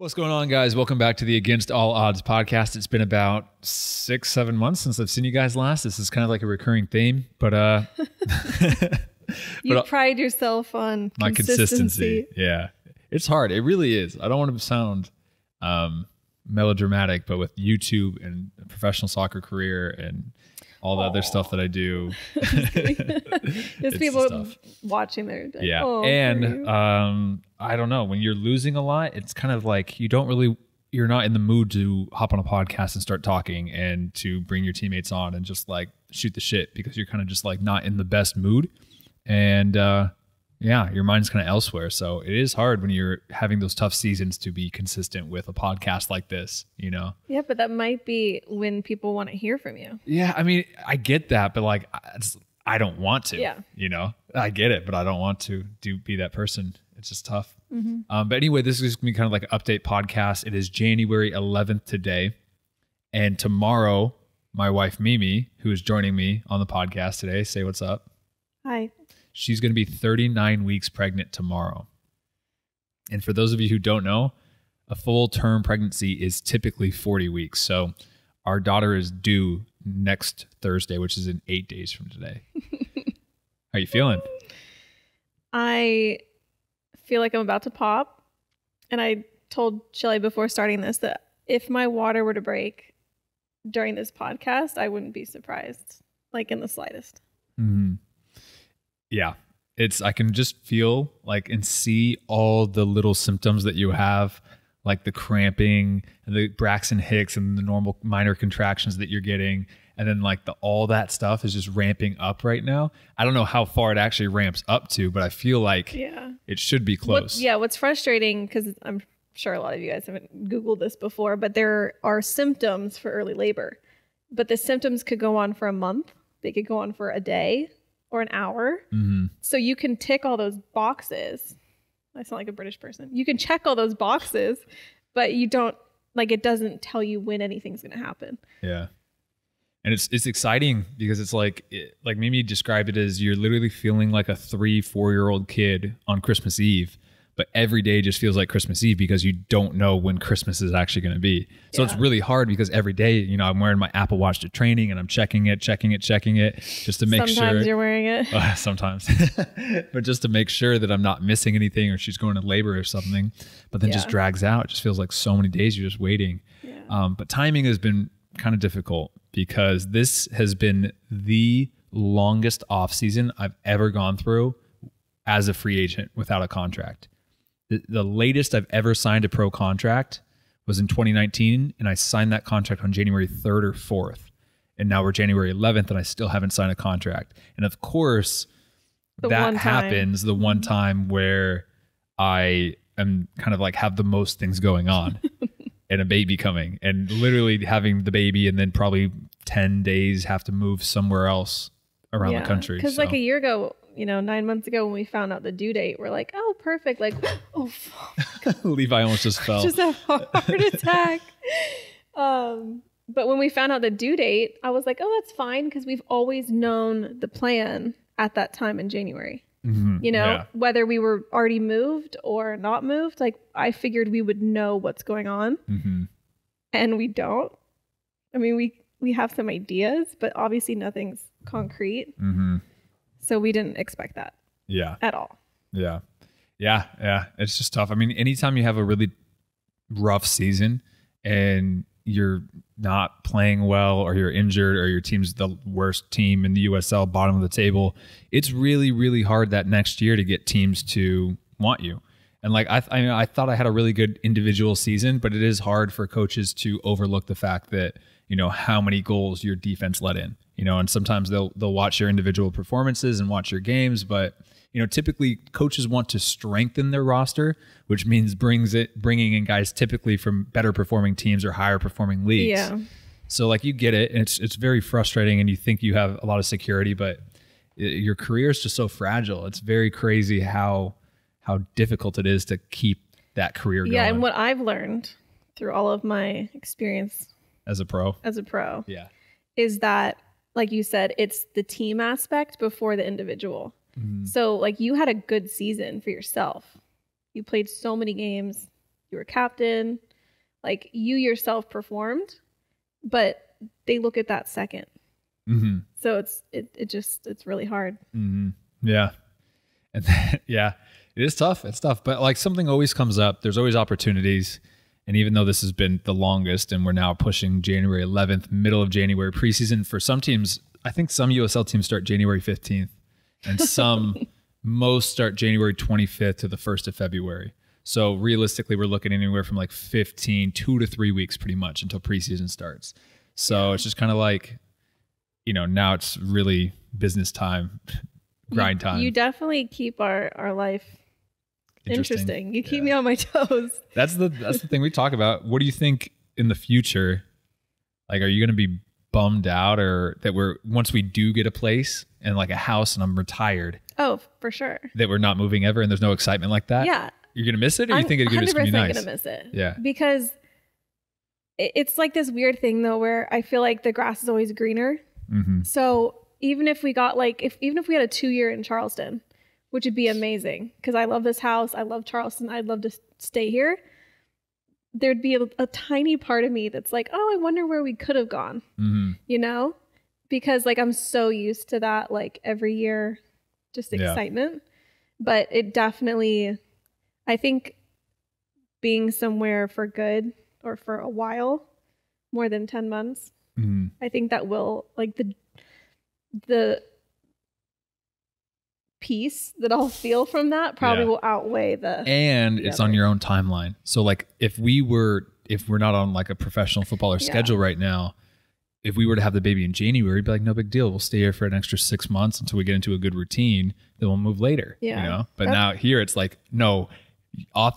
What's going on, guys? Welcome back to the Against All Odds podcast. It's been about 6-7 months since I've seen you guys last. This is kind of like a recurring theme, but you pride yourself on my consistency. Yeah, it's hard. It really is. I don't want to sound melodramatic, but with YouTube and a professional soccer career and all the other stuff that I do, there's people watching there. Like, yeah, and I don't know, when you're losing a lot, it's kind of like you're not in the mood to hop on a podcast and start talking and to bring your teammates on and just like shoot the shit, because you're kind of just like not in the best mood, and yeah, your mind's kind of elsewhere. So it is hard when you're having those tough seasons to be consistent with a podcast like this, you know? Yeah, but that might be when people want to hear from you. Yeah, I mean, I get that, but like, I don't want to. Yeah. You know, I get it, but I don't want to be that person. It's just tough. Mm-hmm. But anyway, this is going to be kind of like an update podcast. It is January 11th today. And tomorrow, my wife, Mimi, who is joining me on the podcast today, say what's up. Hi. She's going to be 39 weeks pregnant tomorrow. And for those of you who don't know, a full-term pregnancy is typically 40 weeks. So our daughter is due next Thursday, which is in 8 days from today. How are you feeling? I feel like I'm about to pop. And I told Shelly before starting this that if my water were to break during this podcast, I wouldn't be surprised, like in the slightest. Mm-hmm. Yeah, I can just feel like and see all the little symptoms that you have, like the cramping and the Braxton Hicks and the normal minor contractions that you're getting. And then like all that stuff is just ramping up right now. I don't know how far it actually ramps up to, but I feel like it should be close. What's frustrating, because I'm sure a lot of you guys haven't Googled this before, but there are symptoms for early labor. But the symptoms could go on for a month. They could go on for a day or an hour. Mm-hmm. So you can tick all those boxes. I sound like a British person. You can check all those boxes, but you don't, like, it doesn't tell you when anything's going to happen. Yeah. And it's exciting because it's like Mimi described it as you're literally feeling like a 3-4-year-old kid on Christmas Eve, but every day just feels like Christmas Eve because you don't know when Christmas is actually going to be. So it's really hard because every day, you know, I'm wearing my Apple Watch to training and I'm checking it just to make sure. Sometimes you're wearing it. Sometimes. But just to make sure that I'm not missing anything or she's going to labor or something. But then just drags out. It just feels like so many days you're just waiting. Yeah. But timing has been kind of difficult because this has been the longest off season I've ever gone through as a free agent without a contract. The latest I've ever signed a pro contract was in 2019, and I signed that contract on January 3rd or 4th. And now we're January 11th, and I still haven't signed a contract. And of course, that happens the one time where I am kind of like have the most things going on and a baby coming, and literally having the baby and then probably 10 days have to move somewhere else around the country. Because like a year ago, 9 months ago when we found out the due date, we're like, oh, perfect. Like, oh, fuck. Levi almost just fell. Just a heart attack. But when we found out the due date, I was like, oh, that's fine. Because we've always known the plan at that time in January. Mm-hmm. Whether we were already moved or not moved, like I figured we would know what's going on. Mm-hmm. And we don't. I mean, we have some ideas, but obviously nothing's concrete. Mm-hmm. So we didn't expect that. Yeah. At all. Yeah. Yeah. Yeah. It's just tough. I mean, anytime you have a really rough season and you're not playing well or you're injured or your team's the worst team in the USL, bottom of the table, it's really, really hard that next year to get teams to want you. And like, I thought I had a really good individual season, but it is hard for coaches to overlook the fact that, how many goals your defense let in, and sometimes they'll watch your individual performances and watch your games, but typically coaches want to strengthen their roster, which means bringing in guys typically from better performing teams or higher performing leagues. Yeah. So like you get it, and it's very frustrating, and you think you have a lot of security, but your career is just so fragile. It's very crazy how difficult it is to keep that career going. Yeah, and what I've learned through all of my experience as a pro, yeah, is that, like you said, it's the team aspect before the individual. Mm-hmm. So like you had a good season for yourself. You played so many games. you were captain, like you yourself performed, but they look at that second. Mm-hmm. So it's really hard. Mm-hmm. Yeah. And then, yeah, it is tough. It's tough, but like something always comes up. There's always opportunities. And even though this has been the longest and we're now pushing January 11th, middle of January preseason for some teams, I think some USL teams start January 15th and some most start January 25th to the 1st of February. So realistically, we're looking anywhere from like 2 to 3 weeks pretty much until preseason starts. So it's just kind of like, now it's really business time. Grind time. You definitely keep our life interesting. You keep me on my toes. That's the thing we talk about. What do you think in the future? Like, are you going to be bummed out, or that once we do get a place and like a house and I'm retired? Oh, for sure. That we're not moving ever and there's no excitement like that? Yeah. You're going to miss it, or you think it's just going to be nice? I'm 100% going to miss it. Yeah. Because it's like this weird thing though, where I feel like the grass is always greener. Mm-hmm. So even if we got even if we had a 2-year in Charleston, which would be amazing because I love this house, I love Charleston, I'd love to stay here, there'd be a tiny part of me that's like, oh, I wonder where we could have gone, because like I'm so used to that, like every year, just excitement. But it definitely, I think being somewhere for good or for a while, more than 10 months, I think that will, like, the peace that I'll feel from that probably will outweigh it's on your own timeline. So like if we're not on like a professional footballer schedule right now, if we were to have the baby in January, it'd be like, no big deal. We'll stay here for an extra 6 months until we get into a good routine. Then we'll move later. Yeah. But now here it's like, no,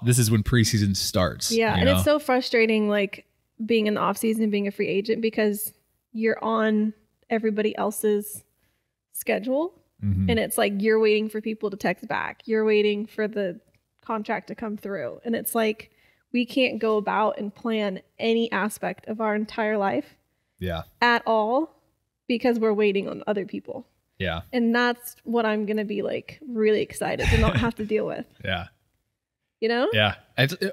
this is when preseason starts. Yeah. And it's so frustrating, like being in the off season and being a free agent, because you're on everybody else's schedule. Mm-hmm. And it's like, you're waiting for people to text back. You're waiting for the contract to come through. And it's like, we can't go about and plan any aspect of our entire life at all, because we're waiting on other people. Yeah. And that's what I'm going to be like really excited to not have to deal with. Yeah. Yeah.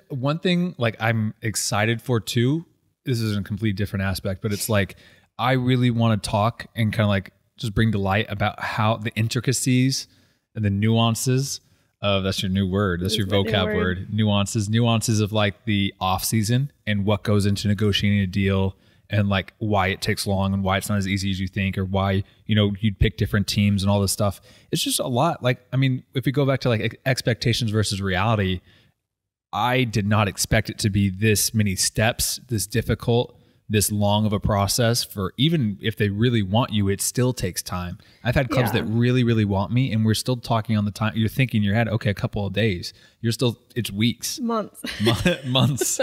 One thing like I'm excited for too, this is a complete different aspect, but it's like, I really want to talk and kind of like just bring to light about how the intricacies and the nuances of, that's your new word. That's your vocab word. Nuances of like the off season and what goes into negotiating a deal, and like why it takes long and why it's not as easy as you think, or why, you'd pick different teams and all this stuff. It's just a lot. Like, I mean, if we go back to like expectations versus reality, I did not expect it to be this many steps, this difficult, this long of a process. For even if they really want you, it still takes time. I've had clubs that really, really want me, and we're still talking on the time. You're thinking in your head, okay, a couple of days. It's weeks, months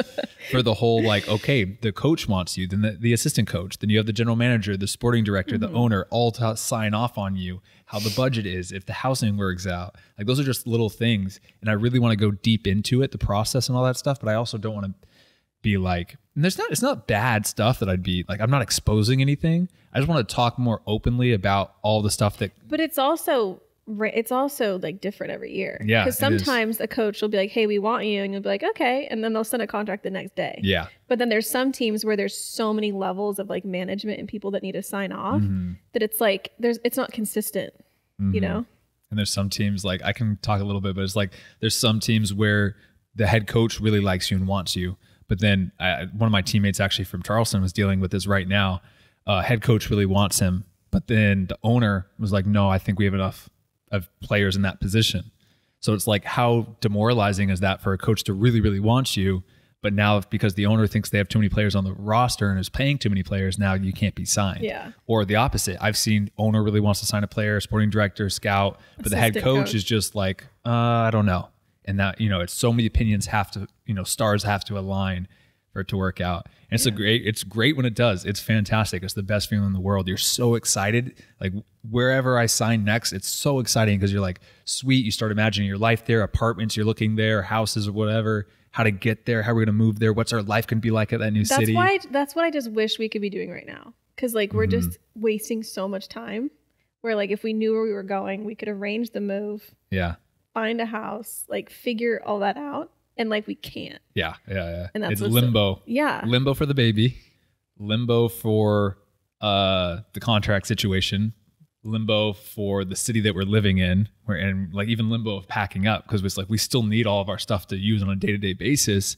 for the whole, like, okay, the coach wants you, then the assistant coach, then you have the general manager, the sporting director, the owner, all to sign off on you, how the budget is, if the housing works out. Like, those are just little things. And I really want to go deep into it, the process and all that stuff. But I also don't want to be like, and it's not bad stuff that I'd be like, I'm not exposing anything. I just want to talk more openly about all the stuff that. But it's also like different every year. Yeah. Because sometimes a coach will be like, hey, we want you. And you'll be like, okay. And then they'll send a contract the next day. Yeah. But then there's some teams where there's so many levels of like management and people that need to sign off that it's like, it's not consistent, And there's some teams, like, I can talk a little bit, but it's like, there's some teams where the head coach really likes you and wants you. But then one of my teammates actually from Charleston was dealing with this right now. Head coach really wants him, but then the owner was like, no, I think we have enough of players in that position. So it's like, how demoralizing is that for a coach to really, really want you, but now because the owner thinks they have too many players on the roster and is paying too many players, now you can't be signed. Yeah. Or the opposite. I've seen owner really wants to sign a player, sporting director, scout, but the head coach is just like, I don't know. And that, it's so many opinions have to, stars have to align for it to work out. And it's great when it does. It's fantastic. It's the best feeling in the world. You're so excited. Like, wherever I sign next, it's so exciting because you're like, sweet. You start imagining your life there, apartments you're looking there, houses or whatever, how to get there, how we're going to move there, what's our life going to be like at that new city. That's what I just wish we could be doing right now. Because like, we're just wasting so much time where like, if we knew where we were going, we could arrange the move. Yeah. Find a house, like figure all that out, and like we can't. Yeah. And that's it's limbo. Yeah. Limbo for the baby, limbo for the contract situation, limbo for the city that we're living in, and like even limbo of packing up, because it's like we still need all of our stuff to use on a day-to-day basis,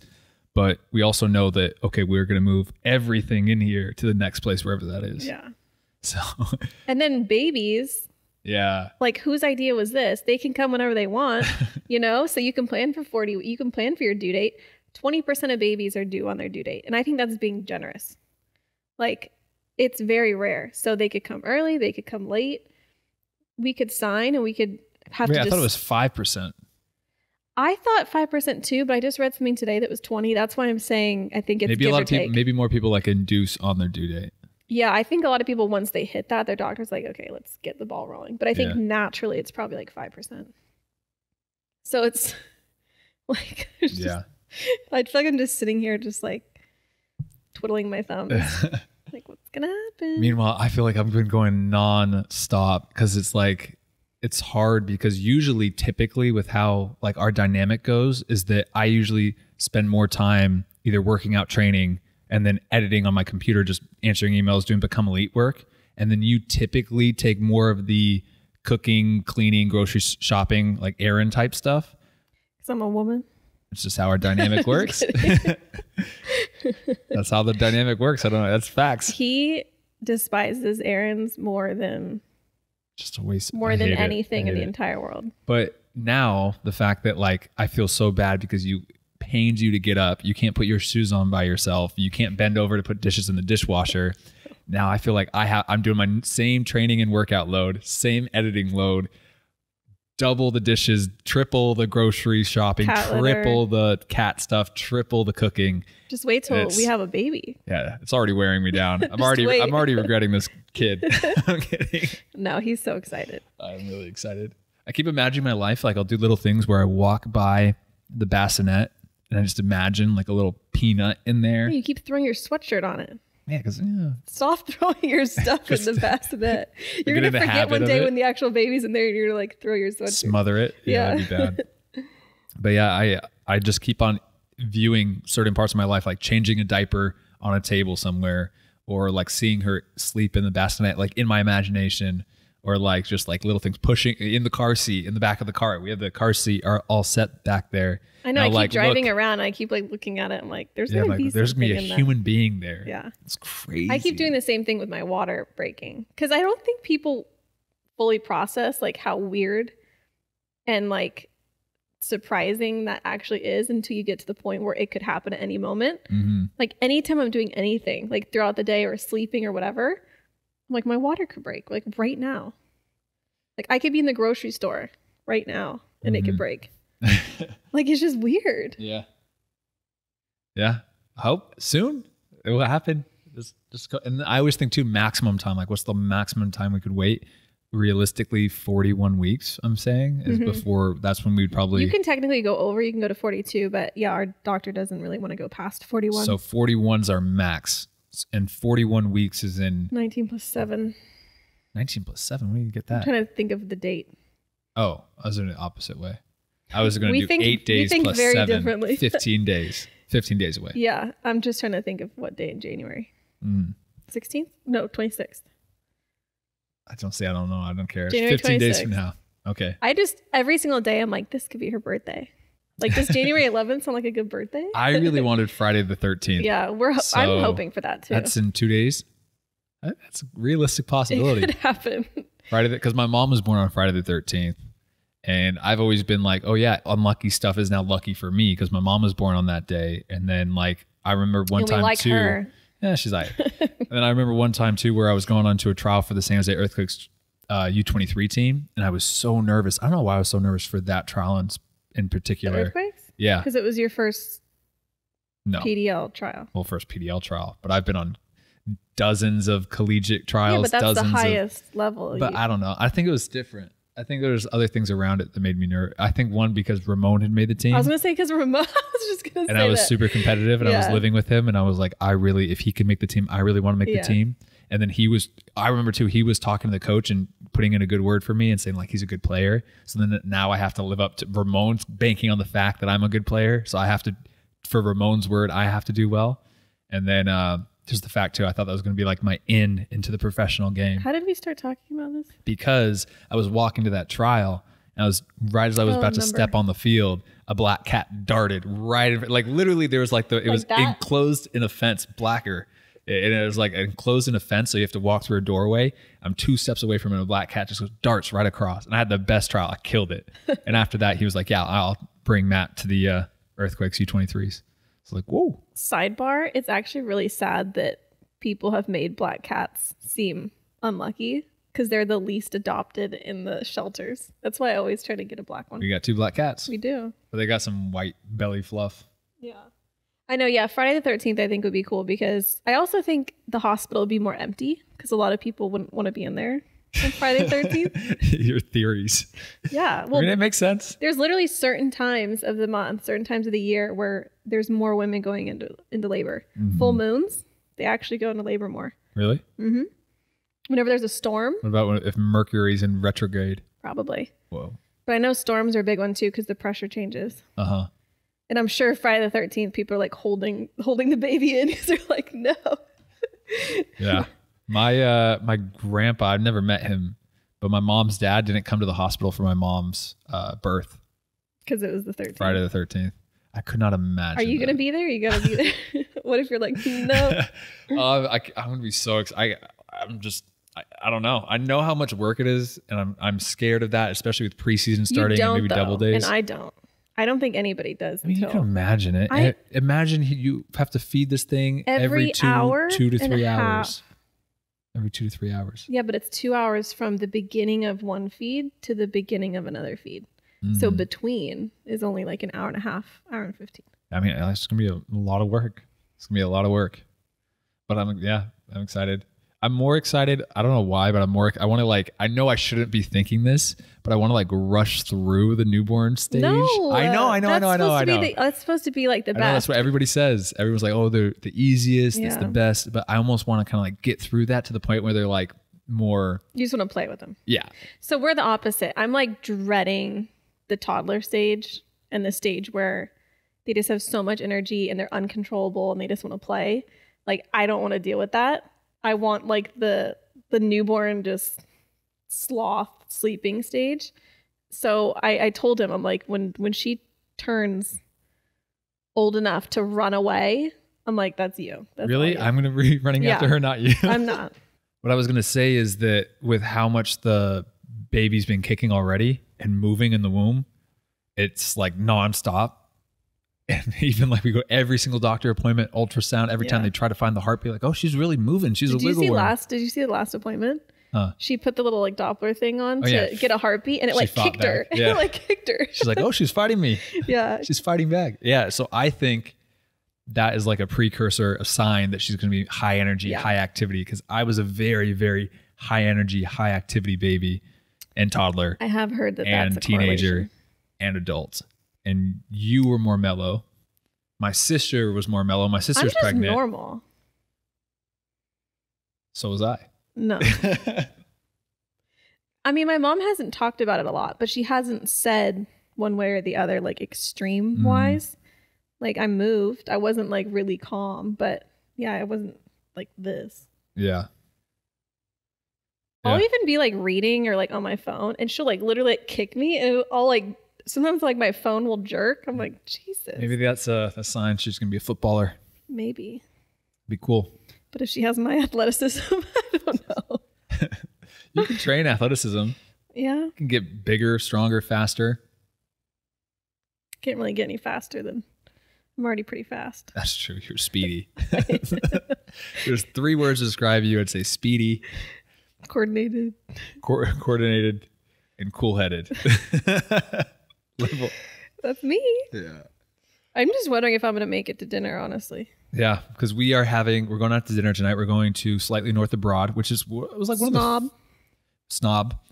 but we also know that, okay, we're going to move everything in here to the next place, wherever that is. Yeah. So and then babies, yeah, like whose idea was this? They can come whenever they want, you know, so you can plan for 40, you can plan for your due date. 20% of babies are due on their due date, and I think that's being generous. Like, it's very rare. So they could come early, they could come late. We could sign and we could have to I thought it was 5%. I thought 5% too, but I just read something today that was 20. That's why I'm saying I think it's maybe a lot of people, maybe more people like induce on their due date. Yeah, I think a lot of people, once they hit that, their doctor's like, okay, let's get the ball rolling. But I think naturally it's probably like 5%. So it's like, I feel like I'm just sitting here just like twiddling my thumbs. Like, what's going to happen? Meanwhile, I feel like I've been going non-stop because it's like, it's hard because typically with how like our dynamic goes is that I usually spend more time either working out, training, and then editing on my computer, just answering emails, doing Become Elite work. And then you typically take more of the cooking, cleaning, grocery shopping, like errand type stuff. Because I'm a woman. It's just how our dynamic works. That's how the dynamic works. I don't know. That's facts. He despises errands more than just a waste. More than anything in the entire world. But now the fact that like I feel so bad because you pains you to get up, you can't put your shoes on by yourself, you can't bend over to put dishes in the dishwasher. Now I feel like I'm doing my same training and workout load, same editing load, double the dishes, triple the grocery shopping, triple the cat stuff, triple the cooking. Just wait till we have a baby. Yeah, it's already wearing me down. I'm already regretting this kid. I'm kidding. No, he's so excited. I'm really excited. I keep imagining my life like I'll do little things where I walk by the bassinet and I just imagine like a little peanut in there. You keep throwing your sweatshirt on it. Yeah, because stop throwing your stuff in the bassinet. You're gonna forget one day when the actual baby's in there, and you're gonna like throw your sweatshirt. Smother it. Yeah, that'd be bad. But yeah, I just keep on viewing certain parts of my life, like changing a diaper on a table somewhere, or like seeing her sleep in the bassinet, like in my imagination, or like just like little things, pushing in the car seat, in the back of the car. We have the car seat are all set back there. I know. I keep driving around. And I keep like looking at it. I'm like, there's gonna be a human being there. Yeah, it's crazy. I keep doing the same thing with my water breaking because I don't think people fully process like how weird and like surprising that actually is until you get to the point where it could happen at any moment. Mm-hmm. Like anytime I'm doing anything, like throughout the day or sleeping or whatever, I'm like, my water could break like right now. Like I could be in the grocery store right now and it could break. Like it's just weird. Yeah. I hope soon it will happen. Just go. And I always think too, maximum time. Like what's the maximum time we could wait? Realistically, 41 weeks. I'm saying is before. That's when we'd probably. You can technically go over. You can go to 42, but yeah, our doctor doesn't really want to go past 41. So 41's our max, and 41 weeks is in 19 plus 7. 19 plus 7. Where do you get that? I'm trying to think of the date. Oh, I was in the opposite way. I was going to do 8 days plus 7, differently. 15 days. 15 days away. Yeah. I'm just trying to think of what day in January. 16th? No, 26th. I don't know. I don't care. January 15 26th. Days from now. Okay. I just, every single day, I'm like, this could be her birthday. Like, does January 11th sound like a good birthday? I really wanted Friday the 13th. Yeah. I'm hoping for that too. That's in 2 days. That's a realistic possibility. It could happen. Because my mom was born on Friday the 13th. And I've always been like, oh yeah, unlucky stuff is now lucky for me because my mom was born on that day. And then like, I remember one time like too. Her. Yeah, she's like. And then I remember one time too where I was going on to a trial for the San Jose Earthquakes U23 team. And I was so nervous. I don't know why I was so nervous for that trial in particular. The Earthquakes? Yeah. Because it was your first PDL trial. Well, first PDL trial. But I've been on dozens of collegiate trials. Yeah, but that's the highest level. But I don't know. I think it was different. I think there's other things around it that made me nervous. I think one, because Ramon had made the team. I was going to say because Ramon, I was just going to say and I was super competitive and I was living with him and I was like, if he could make the team, I really want to make the team. And then I remember too, he was talking to the coach and putting in a good word for me and saying like, he's a good player. So then now I have to live up to Ramon's banking on the fact that I'm a good player. So I have to, for Ramon's word, I have to do well. And then just the fact too, I thought that was going to be like my into the professional game. How did we start talking about this? Because I was walking to that trial, and I was right as I was about to step on the field, a black cat darted right, like literally there was like it was enclosed in a fence, blacker. And it was like enclosed in a fence, so you have to walk through a doorway. I'm 2 steps away from it, and a black cat just goes darts right across. And I had the best trial. I killed it. And after that, he was like, yeah, I'll bring Matt to the Earthquakes U23s. It's like, whoa. Sidebar, it's actually really sad that people have made black cats seem unlucky because they're the least adopted in the shelters. That's why I always try to get a black one. We got 2 black cats. We do. But they got some white belly fluff. Yeah. I know, yeah. Friday the 13th I think would be cool because I also think the hospital would be more empty because a lot of people wouldn't want to be in there on Friday the 13th. Your theories. Yeah. Well, I mean, it makes sense. There's literally certain times of the month, certain times of the year where there's more women going into labor. Mm-hmm. Full moons, they actually go into labor more. Really? Mm-hmm. Whenever there's a storm. What about if Mercury's in retrograde? Probably. Whoa. But I know storms are a big one too because the pressure changes. Uh-huh. And I'm sure Friday the 13th, people are like holding the baby in because they're like, no. Yeah. My grandpa, I've never met him, but my mom's dad didn't come to the hospital for my mom's birth. Because it was the 13th. Friday the 13th. I could not imagine. Are you going to be there? You got to be there. What if you're like, no? I'm going to be so excited. I don't know. I know how much work it is, and I'm scared of that, especially with preseason starting and maybe double days. And I don't. I don't think anybody does. I mean, you can imagine it. Imagine you have to feed this thing every 2 to 3 hours. Every 2 to 3 hours. Yeah, but it's 2 hours from the beginning of one feed to the beginning of another feed. Mm. So between is only like an hour and a half, hour and 15. I mean, it's going to be a lot of work. It's going to be a lot of work. But I'm excited. I'm more excited. I don't know why, but I want to I know I shouldn't be thinking this, but I want to rush through the newborn stage. No, I know. That's supposed to be like the best. That's what everybody says. Everyone's like, oh, they're the easiest. Yeah. It's the best. But I almost want to kind of get through that to the point where they're more. You just want to play with them. Yeah. So we're the opposite. I'm dreading the toddler stage and the stage where they just have so much energy and they're uncontrollable and they just want to play. I don't want to deal with that. I want the newborn just sloth sleeping stage. So I told him, I'm like, when she turns old enough to run away, I'm like, that's you. That's really? I'm going to be running after her, not you. I'm not. What I was going to say is that with how much the baby's been kicking already and moving in the womb, it's nonstop. And even we go every single doctor appointment, ultrasound, every time they try to find the heartbeat, oh, she's really moving. She's a wiggle worm. Did you see the last appointment? She put the little Doppler thing on to get a heartbeat, and it kicked her. Yeah. It kicked her. She's like, oh, she's fighting me. Yeah. She's fighting back. Yeah. So I think that is a precursor, a sign that she's going to be high energy, high activity. Because I was a very, very high energy, high activity baby and toddler. I have heard that and that's a teenager and adult. And you were more mellow. My sister was more mellow. My sister's pregnant. Normal. So was I. No. I mean, my mom hasn't talked about it a lot, but she hasn't said one way or the other, extreme wise. I moved. I wasn't really calm, but yeah, I wasn't this. Yeah. I'll even be reading or on my phone, and she'll literally kick me, and I'll sometimes my phone will jerk. I'm like, Jesus. Maybe that's a sign she's going to be a footballer. Maybe. Be cool. But if she has my athleticism, I don't know. You can train athleticism. Yeah. You can get bigger, stronger, faster. Can't really get any faster than I'm already pretty fast. That's true. You're speedy. There's 3 words to describe you. I'd say speedy. Coordinated. Coordinated and cool-headed. That's me. Yeah. I'm just wondering if I'm going to make it to dinner, honestly. Yeah, because we're going out to dinner tonight. We're going to slightly north of Broad, which is, it was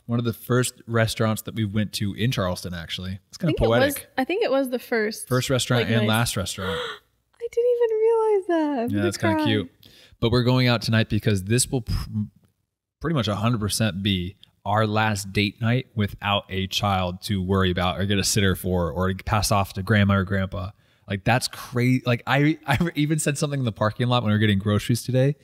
one of the first restaurants that we went to in Charleston, actually. It's kind of poetic. I think it was the first restaurant and last restaurant. I didn't even realize that. Yeah, that's kind of cute. But we're going out tonight because this will pretty much 100% be our last date night without a child to worry about or get a sitter for or pass off to grandma or grandpa. Like, that's crazy. Like, I even said something in the parking lot when we were getting groceries today.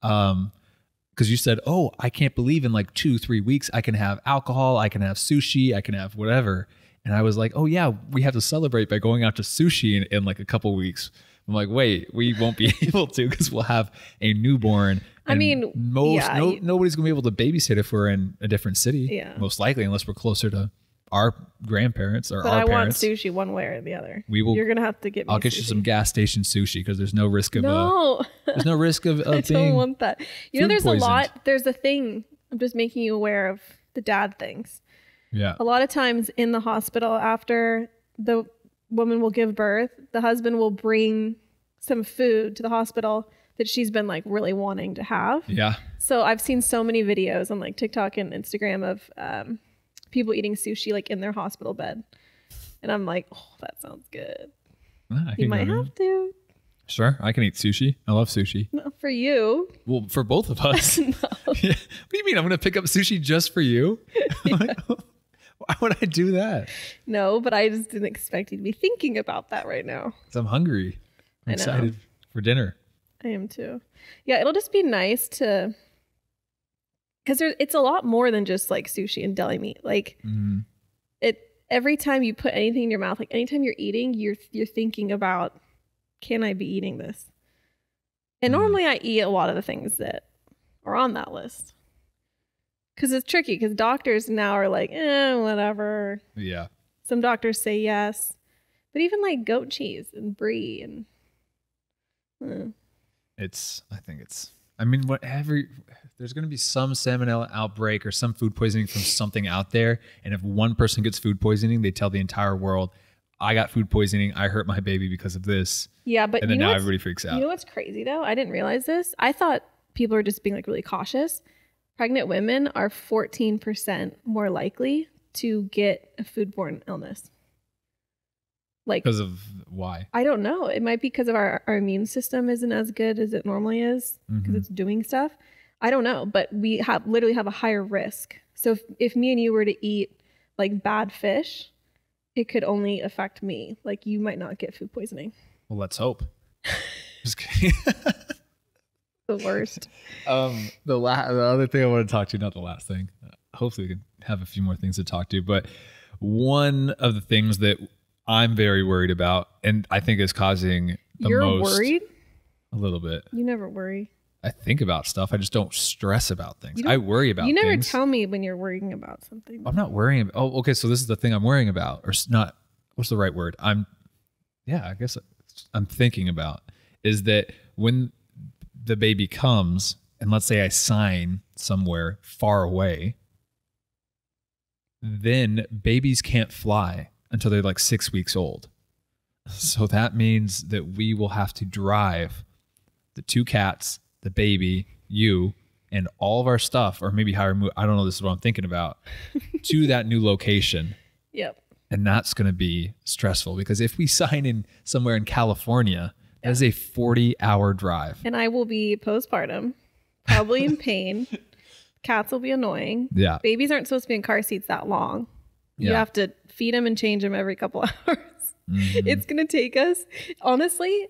Because you said, oh, I can't believe in like 2-3 weeks I can have alcohol, I can have sushi, I can have whatever. And I was like, oh yeah, we have to celebrate by going out to sushi in like a couple weeks. I'm like, wait, we won't be able to because we'll have a newborn. I mean, nobody's gonna be able to babysit if we're in a different city, most likely, unless we're closer to our grandparents or our parents. Want sushi one way or the other. You're gonna have to get me I'll get sushi. you some gas station sushi because there's no risk of there's no risk of I don't want that. You know, there's poisoned. a lot. There's a thing. I'm just making you aware of the dad things. Yeah. A lot of times in the hospital after the woman will give birth, the husband will bring some food to the hospital that she's been like really wanting to have. Yeah. So I've seen so many videos on like TikTok and Instagram of people eating sushi like in their hospital bed. And I'm like, oh, that sounds good. You might have to. Sure. I can eat sushi. I love sushi. Not for you. Well, for both of us. No. Yeah. What do you mean? I'm going to pick up sushi just for you? Yeah. Why would I do that? No, but I just didn't expect you to be thinking about that right now. Because I'm hungry. I'm excited for dinner. I am too. Yeah, it'll just be nice to, because it's a lot more than just like sushi and deli meat. Like every time you put anything in your mouth, like anytime you're eating, you're thinking about, can I be eating this? And normally I eat a lot of the things that are on that list. Because it's tricky, because doctors now are like, whatever. Yeah. Some doctors say yes. But even like goat cheese and brie and... there's going to be some salmonella outbreak or some food poisoning from something out there. And if one person gets food poisoning, they tell the entire world, I got food poisoning. I hurt my baby because of this. Yeah, but and then now everybody freaks out. You know what's crazy though? I didn't realize this. I thought people were just being like really cautious. Pregnant women are 14% more likely to get a foodborne illness. Like, because of why? I don't know. It might be because of our immune system isn't as good as it normally is because it's doing stuff. I don't know, but we literally have a higher risk. So if me and you were to eat like bad fish, it could only affect me. Like, you might not get food poisoning. Well, let's hope. Just kidding. The worst. The other thing I want to talk to, not the last thing. Hopefully we can have a few more things to talk to, but one of the things that I'm very worried about, and I think is causing the You're most. You're worried? A little bit. You never worry. I think about stuff. I just don't stress about things. I worry about things. You never tell me when you're worrying about something. I'm not worrying about. Oh, okay. So this is the thing I'm worrying about, or not. What's the right word? I guess I'm thinking about is that when the baby comes, and let's say I sign somewhere far away, then babies can't fly until they're like 6 weeks old. So that means that we will have to drive the 2 cats, the baby, you, and all of our stuff, or maybe how I don't know, this is what I'm thinking about, to that new location. Yep. And that's going to be stressful because if we sign in somewhere in California, that is a 40-hour drive. And I will be postpartum, probably in pain. Cats will be annoying. Yeah. Babies aren't supposed to be in car seats that long. You have to feed them and change them every couple hours. It's going to take us, honestly,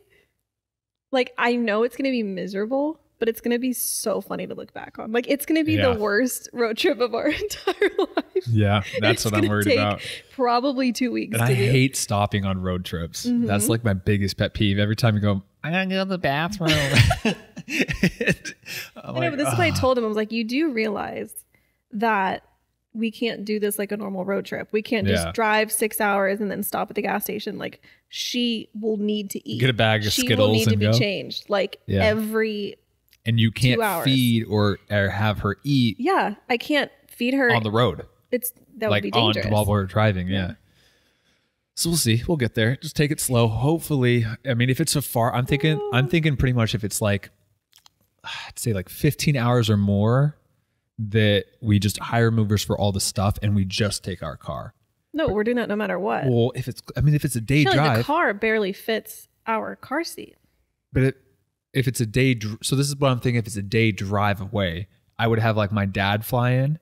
like, I know it's going to be miserable, but it's going to be so funny to look back on. Like, it's going to be the worst road trip of our entire life. Yeah, that's what I'm worried about. Probably 2 weeks. And I hate stopping on road trips. That's like my biggest pet peeve. Every time you go, I gotta go to the bathroom. I know, but this is what I told him. I was like, you do realize that we can't do this like a normal road trip. We can't just drive 6 hours and then stop at the gas station. Like, she will need to eat. Get a bag of Skittles and go. She will need to be changed like every. And you can't feed or have her eat. Yeah, I can't feed her on the road. That would be dangerous. While we're driving. Yeah. So we'll see. We'll get there. Just take it slow. Hopefully, I mean, if it's so far, I'm thinking pretty much if it's like, I'd say like 15 hours or more, that we just hire movers for all the stuff and we just take our car. No, we're doing that no matter what. Well, if it's a day drive, like the car barely fits our car seat. But if it's a day, so this is what I'm thinking. If it's a day drive away, I would have like my dad fly in,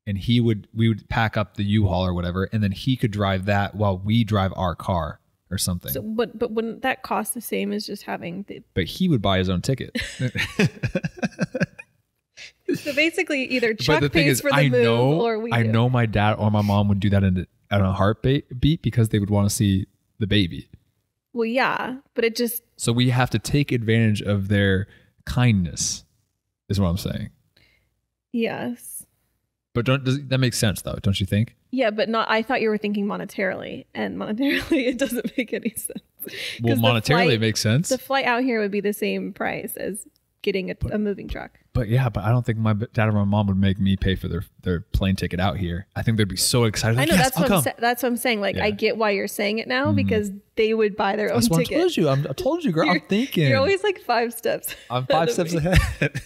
and we would pack up the U-Haul or whatever, and then he could drive that while we drive our car or something. So, but wouldn't that cost the same as just having the? But he would buy his own ticket. So basically, either Chuck pays for the move, or we. I know my dad or my mom would do that at a heartbeat because they would want to see the baby. Well, yeah, but it just. So we have to take advantage of their kindness, is what I'm saying. Yes. But that makes sense, though, don't you think? Yeah, but not. I thought you were thinking monetarily, and monetarily, it doesn't make any sense. Well, monetarily, it makes sense. The flight out here would be the same price as getting a moving truck. But yeah, but I don't think my dad or my mom would make me pay for their plane ticket out here. I think they'd be so excited. Like, I know, yes, that's what I'm saying. Like, yeah. I get why you're saying it now because they would buy their own ticket. That's what I told you, girl. I'm thinking. You're always like 5 steps. I'm 5 steps ahead.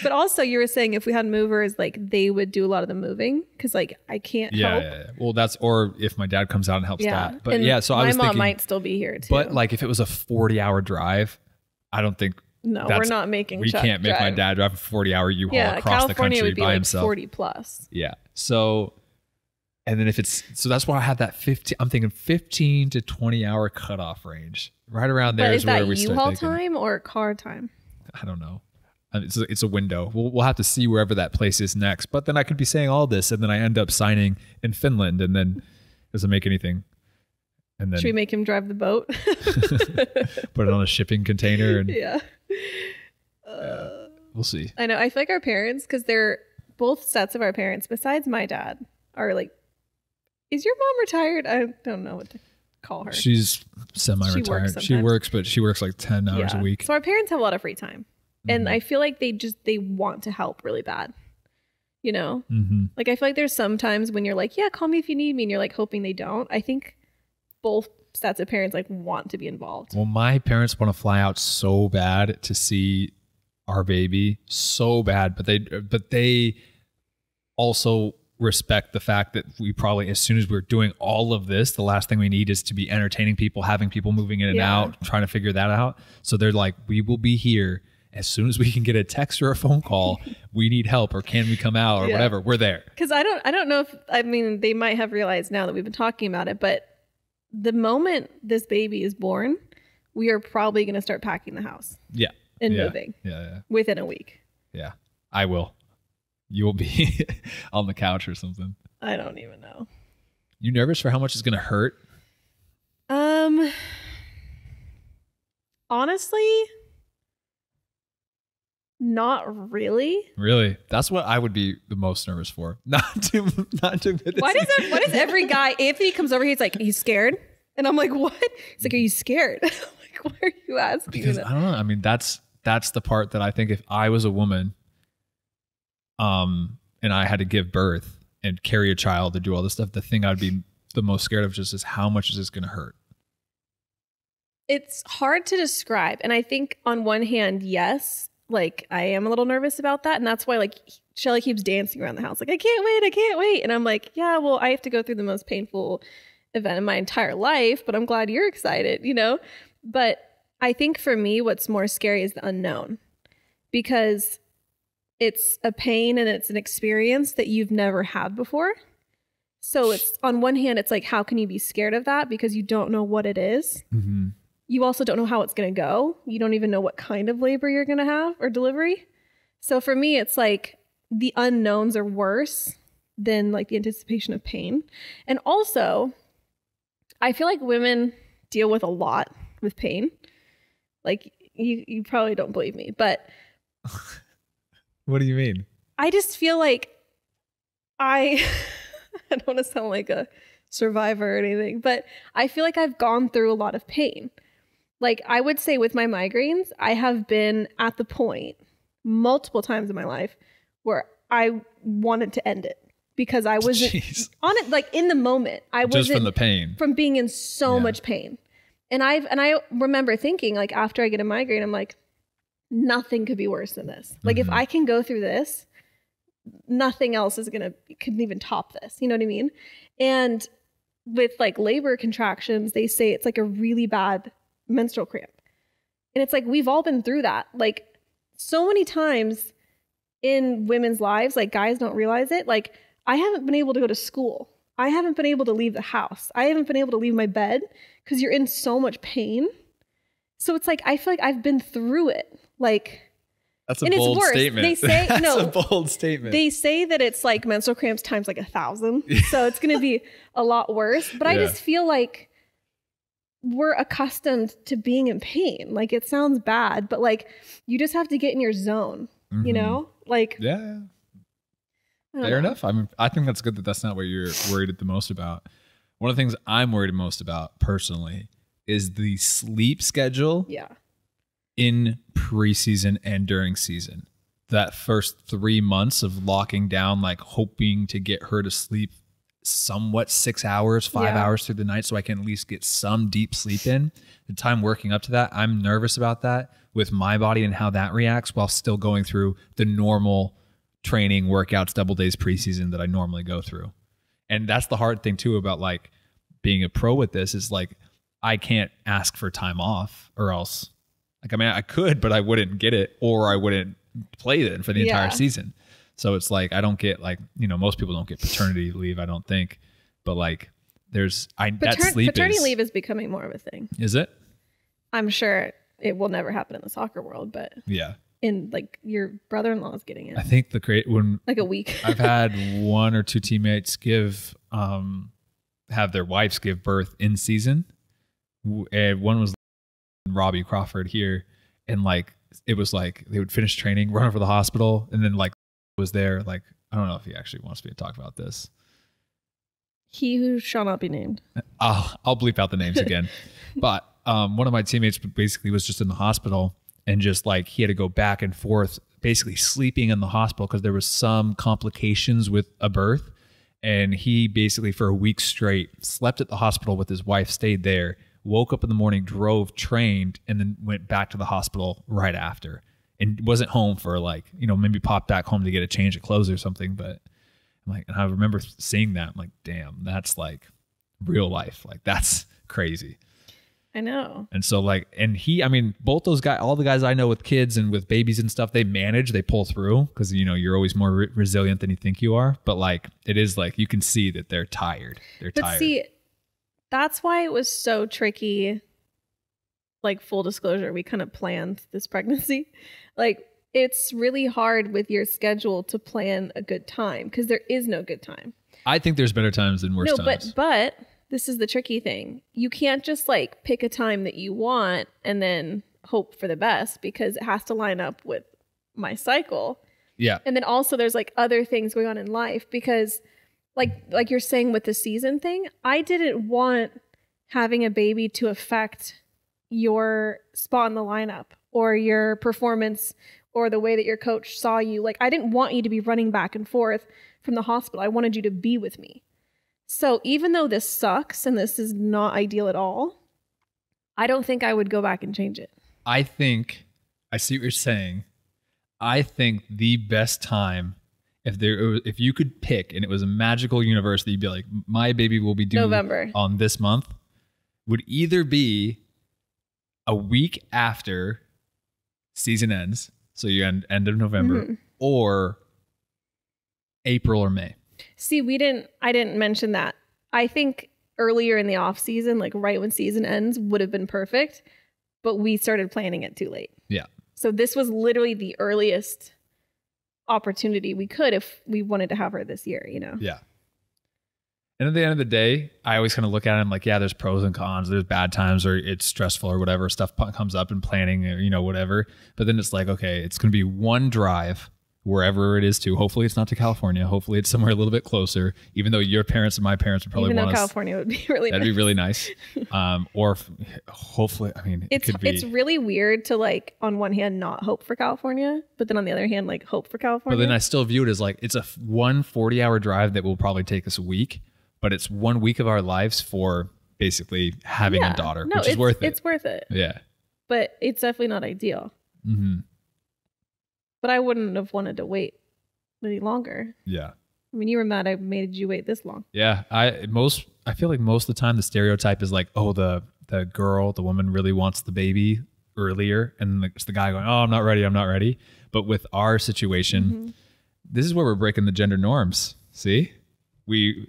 But also, you were saying if we had movers, like they would do a lot of the moving because, like, I can't help. Yeah. Well, or if my dad comes out and helps that. But and so I was thinking. My mom might still be here too. But like, if it was a 40-hour drive, I don't think. No, we're not making. We can't make my dad drive a 40-hour U-Haul across California the country would be by like himself. 40 plus. Yeah. So, and then so that's why I had that 15. I'm thinking 15 to 20-hour cutoff range. Right around there is where we start thinking. Is that U-Haul time or car time? I don't know. It's a window. We'll have to see wherever that place is next. But then I could be saying all this, and then I end up signing in Finland, and then doesn't make anything. And then should we make him drive the boat? Put it on a shipping container and yeah. We'll see. I know. I feel like our parents, because they're both sets of our parents, besides my dad, are like, is your mom retired? I don't know what to call her. She's semi-retired. She works, but she works like 10 hours a week. So our parents have a lot of free time. And I feel like they want to help really bad. You know? Mm-hmm. Like, I feel like there's some times when you're like, yeah, call me if you need me. And you're like hoping they don't. I think both sets of parents like want to be involved. Well, my parents want to fly out so bad to see our baby, so bad, but they also respect the fact that we probably, as soon as we're doing all of this, the last thing we need is to be entertaining people, having people moving in and out, trying to figure that out. So they're like, we will be here as soon as we can get a text or a phone call. We need help, or can we come out, or whatever. We're there. Because I don't know if, I mean, they might have realized now that we've been talking about it, but the moment this baby is born, we are probably going to start packing the house. Yeah. And moving. Yeah. Within a week. Yeah. I will. You will be on the couch or something. I don't even know. You nervous for how much it's going to hurt? Honestly, not really. Really? That's what I would be the most nervous for. Not to Why does every guy, Anthony comes over, he's like, he's scared. And I'm like, what? He's like, are you scared? I'm like, why are you asking? Because I don't know. I mean, that's the part that I think if I was a woman, and I had to give birth and carry a child to do all this stuff, the thing I'd be the most scared of just is how much is this going to hurt? It's hard to describe. And I think on one hand, yes, like I am a little nervous about that. And that's why like Shelly keeps dancing around the house. Like, I can't wait. And I'm like, yeah, well, I have to go through the most painful event in my entire life, but I'm glad you're excited, you know? But I think for me, what's more scary is the unknown, because it's a pain and it's an experience that you've never had before. So it's, on one hand, it's like, how can you be scared of that? Because you don't know what it is. Mm-hmm. You also don't know how it's going to go. You don't even know what kind of labor you're going to have or delivery. So for me, it's like the unknowns are worse than like the anticipation of pain. And also, I feel like women deal with a lot with pain. Like, you probably don't believe me, but what do you mean? I just feel like I don't want to sound like a survivor or anything, but I feel like I've gone through a lot of pain. Like, I would say with my migraines, I have been at the point multiple times in my life where I wanted to end it because I wasn't on it, like in the moment. I wasn't, just from the pain, from being in so much pain. And I remember thinking, like, after I get a migraine, I'm like, nothing could be worse than this. Like, if I can go through this, nothing else couldn't even top this. You know what I mean? And with like labor contractions, they say it's like a really bad menstrual cramp. And it's like, we've all been through that. Like so many times in women's lives, like guys don't realize it. Like I haven't been able to go to school. I haven't been able to leave the house. I haven't been able to leave my bed because you're in so much pain. So it's like, I feel like I've been through it. Like, that's a bold statement. They say, that's a bold statement. They say that it's like menstrual cramps times like 1,000. So it's going to be a lot worse. But I just feel like we're accustomed to being in pain. Like it sounds bad, but like you just have to get in your zone, you know? Like, yeah. Fair enough. I mean, I think that's good that that's not what you're worried the most about. One of the things I'm worried most about personally is the sleep schedule. Yeah. In preseason and during season. That first 3 months of locking down, like hoping to get her to sleep somewhat 6 hours, 5 hours through the night so I can at least get some deep sleep in. The time working up to that, I'm nervous about that with my body and how that reacts while still going through the normal training, workouts, double days preseason that I normally go through. And that's the hard thing too about like being a pro with this is like, I can't ask for time off or else, like, I mean, I could, but I wouldn't get it or I wouldn't play then for the entire season. So it's like, I don't get like, you know, most people don't get paternity leave, I don't think, but like paternity leave is becoming more of a thing. Is it? I'm sure it will never happen in the soccer world, but yeah. In like your brother-in-law is getting it. I think when like a week. I've had 1 or 2 teammates have their wives give birth in season. And one was Robbie Crawford here. And like, it was like, they would finish training, run over to the hospital. And then like was there, like, I don't know if he actually wants me to talk about this. He who shall not be named. I'll bleep out the names again. But one of my teammates basically was just in the hospital and just like he had to go back and forth, basically sleeping in the hospital because there was some complications with a birth. And he basically for a week straight slept at the hospital with his wife, stayed there, woke up in the morning, drove, trained, and then went back to the hospital right after. And wasn't home for like, you know, maybe popped back home to get a change of clothes or something. But I'm like, and I remember seeing that. I'm like, damn, that's like real life. Like that's crazy. I know. And so like, and I mean, both those guys, all the guys I know with kids and with babies and stuff, they manage, they pull through because, you know, you're always more resilient than you think you are. But like, it is like, you can see that they're tired. They're tired. See, that's why it was so tricky. Like full disclosure, we kind of planned this pregnancy. Like it's really hard with your schedule to plan a good time because there is no good time. I think there's better times than worse times. But this is the tricky thing. You can't just like pick a time that you want and then hope for the best because it has to line up with my cycle. Yeah. And then also there's like other things going on in life because like you're saying with the season thing, I didn't want having a baby to affect your spot in the lineup or your performance or the way that your coach saw you. Like I didn't want you to be running back and forth from the hospital. I wanted you to be with me. So even though this sucks and this is not ideal at all, I don't think I would go back and change it. I think, I see what you're saying. I think the best time, if you could pick and it was a magical universe that you'd be like, my baby will be due November on this month, would either be a week after season ends, so you end of November, or April or May. See, I didn't mention that. I think earlier in the off season, like right when season ends, would have been perfect, but we started planning it too late. Yeah. So this was literally the earliest opportunity we could if we wanted to have her this year, you know? Yeah. And at the end of the day, I always kind of look at it and I'm like, yeah, there's pros and cons. There's bad times or it's stressful or whatever. Stuff comes up in planning or, you know, whatever. But then it's like, okay, it's going to be one drive wherever it is to. Hopefully it's not to California. Hopefully it's somewhere a little bit closer, even though your parents and my parents would probably want us. California would be really that'd nice. be really nice. Hopefully, I mean, it's really weird to like, on one hand, not hope for California, but then on the other hand, like hope for California. But then I still view it as like, it's a 40-hour drive that will probably take us a week, but it's 1 week of our lives for basically having a daughter, which is worth it. It's worth it. Yeah. But it's definitely not ideal. Mm-hmm. But I wouldn't have wanted to wait any longer. Yeah. I mean, you were mad I made you wait this long. Yeah. I feel like most of the time the stereotype is like, oh, the woman really wants the baby earlier, and it's the guy going, "Oh, I'm not ready." But with our situation, this is where we're breaking the gender norms. See, we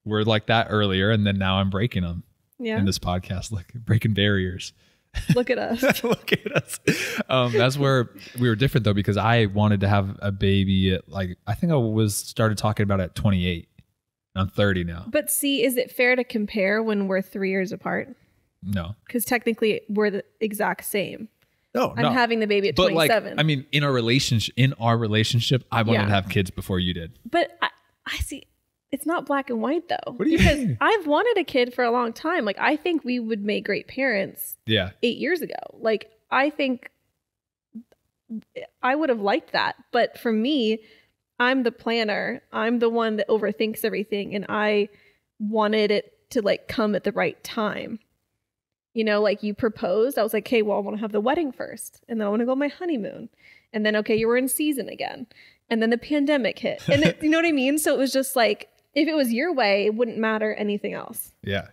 were like that earlier, and then now I'm breaking them in this podcast, like breaking barriers. Look at us. Look at us. That's where we were different though, because I wanted to have a baby at like, I think I started talking about it at 28. I'm 30 now. But see, is it fair to compare when we're 3 years apart? No. Because technically we're the exact same. No, I'm having the baby at 27. Like, I mean, in our relationship, I wanted to have kids before you did. But I see, it's not black and white though. What do you mean? I've wanted a kid for a long time. Like, I think we would make great parents. Yeah. 8 years ago. Like, I think I would have liked that. But for me, I'm the planner. I'm the one that overthinks everything. And I wanted it to like come at the right time. You know, like you proposed. I was like, okay, well, I want to have the wedding first. And then I want to go on my honeymoon. And then, okay, you were in season again. And then the pandemic hit. And then, you know what I mean? So it was just like, if it was your way, it wouldn't matter anything else. Yeah.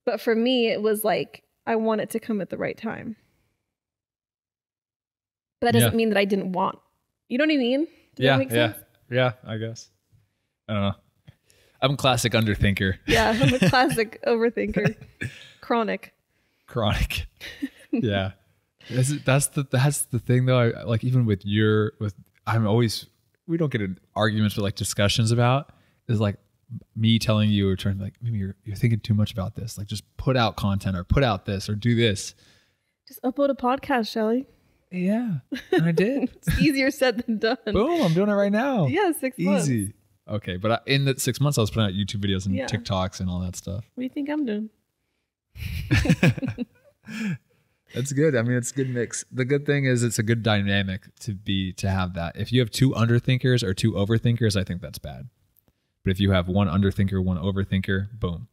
But for me, it was like, I want it to come at the right time. But that doesn't mean that I didn't want. You know what I mean? Does that make sense? Yeah, I guess. I don't know. I'm a classic underthinker. Yeah, I'm a classic overthinker. Chronic. Yeah. That's the thing though. I, like even we don't get in arguments but like discussions about is like me telling you or trying to like, maybe you're thinking too much about this. Like just put out content or put out this or do this. Just upload a podcast, Shelly. Yeah. And I did. It's easier said than done. Boom. I'm doing it right now. Yeah. 6 months. Easy. Okay. But in the 6 months I was putting out YouTube videos and TikToks and all that stuff. What do you think I'm doing? That's good. I mean, it's a good mix. The good thing is it's a good dynamic to have that. If you have two underthinkers or two overthinkers, I think that's bad. But if you have one underthinker, one overthinker, boom.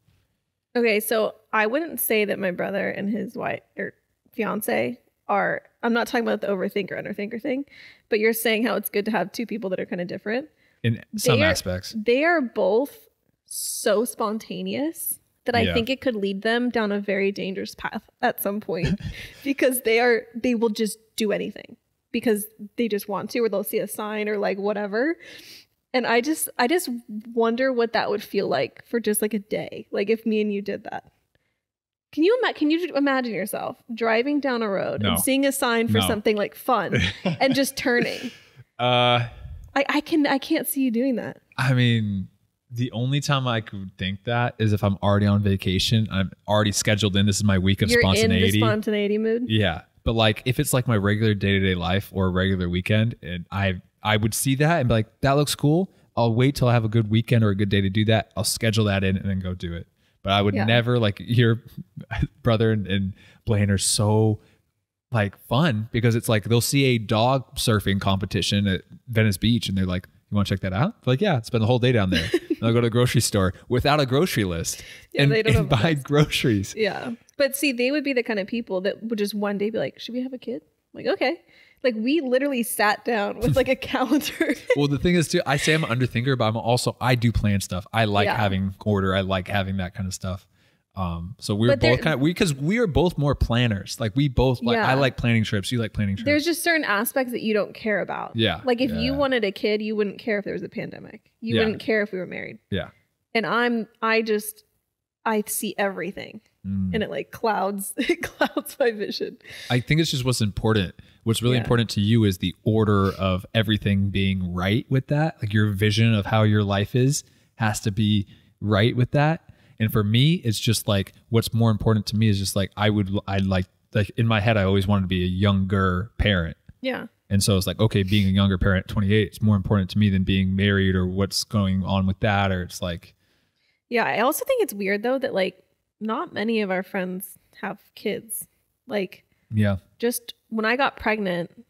Okay, so I wouldn't say that my brother and his wife or fiance are, I'm not talking about the overthinker, underthinker thing, but you're saying how it's good to have two people that are kind of different. In some aspects. They are both so spontaneous that I think it could lead them down a very dangerous path at some point because they will just do anything because they just want to, or they'll see a sign or like whatever. And I just wonder what that would feel like for just like a day. Like if me and you did that. Can you imagine yourself driving down a road and seeing a sign for something like fun and just turning? I can't see you doing that. I mean, the only time I could think that is if I'm already on vacation. I'm already scheduled in. This is my week of spontaneity. You're in the spontaneity mood? Yeah. But like if it's like my regular day-to-day life or a regular weekend and I would see that and be like, that looks cool. I'll wait till I have a good weekend or a good day to do that. I'll schedule that in and then go do it. But I would never, like, your brother and Blaine are so like fun because it's like they'll see a dog surfing competition at Venice Beach and they're like, you want to check that out? They're like, yeah, spend the whole day down there. They'll go to the grocery store without a grocery list and buy groceries. Yeah. But see, they would be the kind of people that would just one day be like, should we have a kid? I'm like, okay. Like we literally sat down with like a calendar. Well, the thing is too, I say I'm an underthinker, but I do plan stuff. I like having order. I like having that kind of stuff. So we're both because we are both more planners. Like we both like, I like planning trips. You like planning trips. There's just certain aspects that you don't care about. Yeah. Like if you wanted a kid, you wouldn't care if there was a pandemic. You wouldn't care if we were married. Yeah. And I see everything and it like clouds my vision. I think it's just what's important. What's really important to you is the order of everything being right with that. Like your vision of how your life has to be right with that. And for me, it's just like, what's more important to me is just like, I like in my head, I always wanted to be a younger parent. Yeah. And so it's like, okay, being a younger parent at 28, it's more important to me than being married or what's going on with that. Or it's like. Yeah. I also think it's weird though, that like not many of our friends have kids. Like, just when I got pregnant,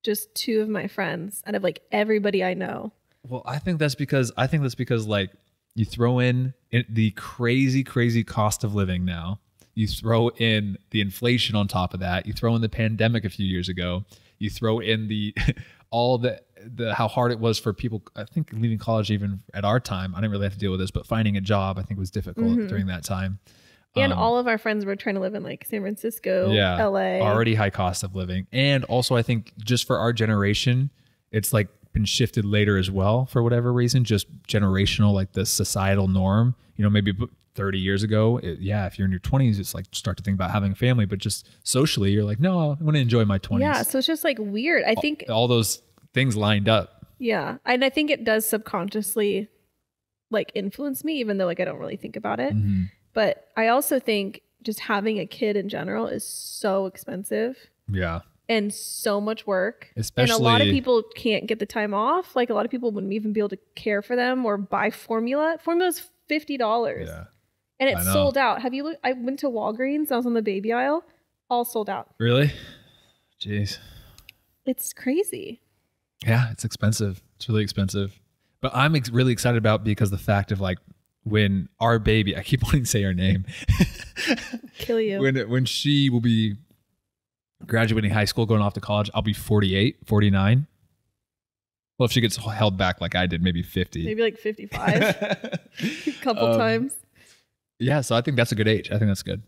just two of my friends out of like everybody I know. Well, I think that's because like you throw in the crazy, crazy cost of living now. You throw in the inflation on top of that. You throw in the pandemic a few years ago. You throw in the how hard it was for people. I think leaving college, even at our time, I didn't really have to deal with this, but finding a job I think was difficult during that time. And all of our friends were trying to live in like San Francisco, LA. Already high cost of living. And also I think just for our generation, it's like been shifted later as well for whatever reason, just generational, like the societal norm, you know, maybe 30 years ago. If you're in your 20s, it's like start to think about having a family, but just socially you're like, no, I want to enjoy my 20s. Yeah. So it's just like weird. I think all those things lined up. Yeah. And I think it does subconsciously like influence me, even though like I don't really think about it. Mm-hmm. But I also think just having a kid in general is so expensive. Yeah. And so much work. Especially, and a lot of people can't get the time off. Like a lot of people wouldn't even be able to care for them or buy formula. Formula's $50. Yeah. And it's sold out. Have you looked? I went to Walgreens. I was on the baby aisle. All sold out. Really? Jeez. It's crazy. Yeah, it's expensive. It's really expensive. But I'm really excited about because the fact of like when our baby, I keep wanting to say her name. Kill you. When she will be graduating high school, going off to college, I'll be 48, 49. Well, if she gets held back like I did, maybe 50. Maybe like 55. A couple times. Yeah, so I think that's a good age. I think that's good.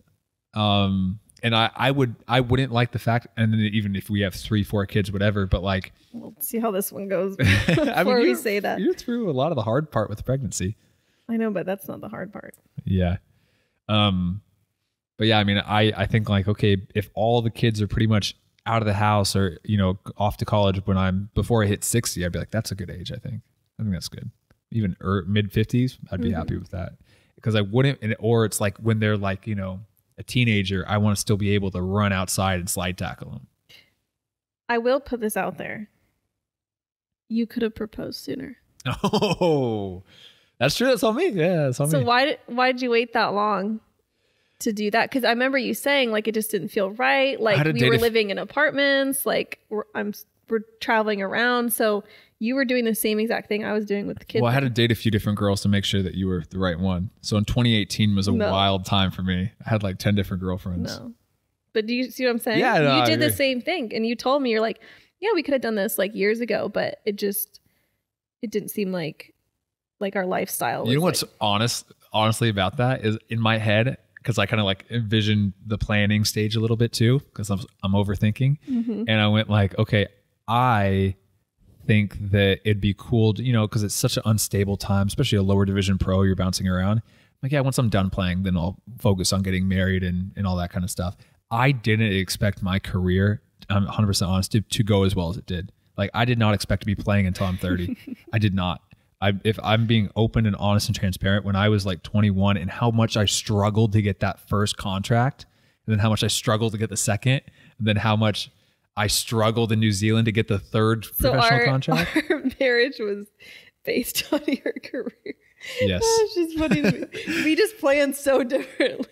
And I wouldn't like the fact, and then even if we have 3-4 kids, whatever, but like, we'll see how this one goes before we say that. You're through a lot of the hard part with pregnancy. I know, but that's not the hard part. Yeah. But yeah, I mean, I think like, okay, if all the kids are pretty much out of the house or, you know, off to college before I hit 60, I'd be like, that's a good age. I think that's good. Even mid 50s, I'd be happy with that because I wouldn't, or it's like when they're like, you know, a teenager, I want to still be able to run outside and slide tackle them. I will put this out there. You could have proposed sooner. Oh, that's true. That's on me. Yeah, that's on me. So why did you wait that long to do that? Because I remember you saying like it just didn't feel right. Like we were living in apartments. Like we're traveling around. So you were doing the same exact thing I was doing with the kids. Well, I had to date a few different girls to make sure that you were the right one. So in 2018 was a wild time for me. I had like 10 different girlfriends. No. But do you see what I'm saying? Yeah, no, you did the same thing. And you told me, you're like, yeah, we could have done this like years ago, but it didn't seem like our lifestyle. You know what's honestly about that is in my head, because I kind of like envisioned the planning stage a little bit too, because I'm overthinking. Mm-hmm. And I went like, okay, I think that it'd be cool to, you know, because it's such an unstable time, especially a lower division pro, you're bouncing around. Like, yeah, once I'm done playing, then I'll focus on getting married and all that kind of stuff. I didn't expect my career, I'm 100% honest, to go as well as it did. Like, I did not expect to be playing until I'm 30. I did not. If I'm being open and honest and transparent, when I was like 21 and how much I struggled to get that first contract, and then how much I struggled to get the second, and then how much I struggled in New Zealand to get the third professional contract. Our marriage was based on your career. Yes. It's just funny to me. We just planned so differently.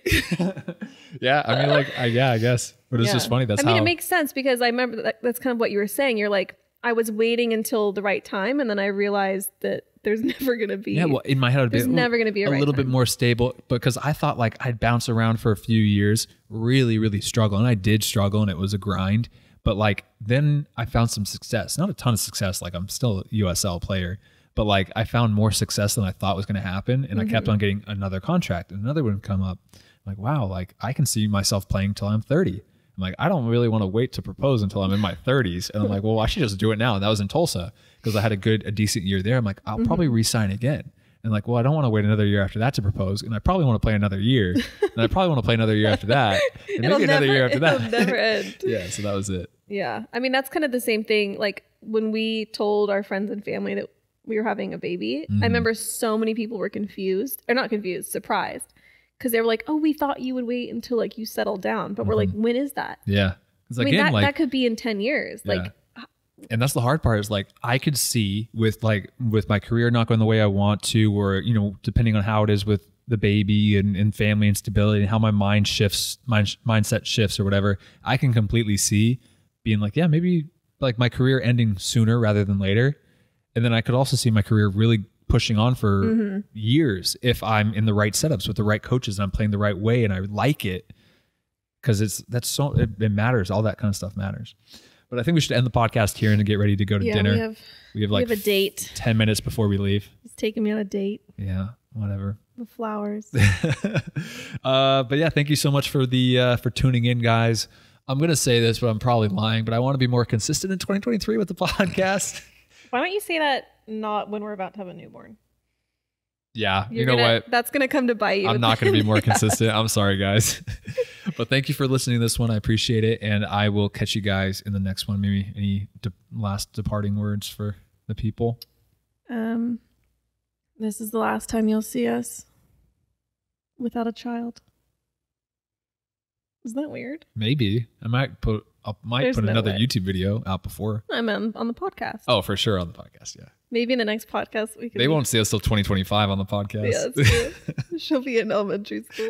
Yeah, I mean, like, I guess. But it's just funny. That's how. I mean, it makes sense because I remember that's kind of what you were saying. You're like, I was waiting until the right time, and then I realized that there's never going to be. Yeah, well, in my head, there's never going to be a little bit more stable because I thought like I'd bounce around for a few years, really, really struggle. And I did struggle, and it was a grind. But like then I found some success, not a ton of success. Like I'm still a USL player, but like I found more success than I thought was going to happen. And I kept on getting another contract and another one would come up. I'm like, wow, like I can see myself playing till I'm 30. I'm like, I don't really want to wait to propose until I'm in my 30s. And I'm like, well, I should just do it now. And that was in Tulsa because I had a decent year there. I'm like, I'll probably re-sign again. And like, well, I don't want to wait another year after that to propose. And I probably want to play another year. And I probably want to play another year after that. And maybe another year after that. It'll never end. Yeah, so that was it. Yeah. I mean, that's kind of the same thing. Like when we told our friends and family that we were having a baby, I remember so many people were confused, or not confused, surprised. Because they were like, oh, we thought you would wait until like you settled down. But we're like, when is that? Yeah. I mean, that could be in 10 years. Yeah. Like, and that's the hard part is like, I could see with my career not going the way I want to, or, you know, depending on how it is with the baby and family and stability and how my mindset shifts or whatever, I can completely see being like, yeah, maybe like my career ending sooner rather than later. And then I could also see my career really pushing on for years if I'm in the right setups with the right coaches and I'm playing the right way and I like it, because it matters. All that kind of stuff matters. But I think we should end the podcast here and get ready to go to dinner. We have a date. 10 minutes before we leave. He's taking me on a date. Yeah, whatever. The flowers. But yeah, thank you so much for tuning in, guys. I'm going to say this, but I'm probably lying, but I want to be more consistent in 2023 with the podcast. Why don't you say that not when we're about to have a newborn? Yeah, you know what? That's going to come to bite you. I'm not going to be more consistent. I'm sorry, guys. But thank you for listening to this one. I appreciate it. And I will catch you guys in the next one. Maybe any last departing words for the people? This is the last time you'll see us without a child. Is that weird? Maybe. I might put another YouTube video out before. I meant on the podcast. Oh, for sure on the podcast, yeah. Maybe in the next podcast we can. They won't see us till 2025 on the podcast. Yeah, that's true. She'll be in elementary school.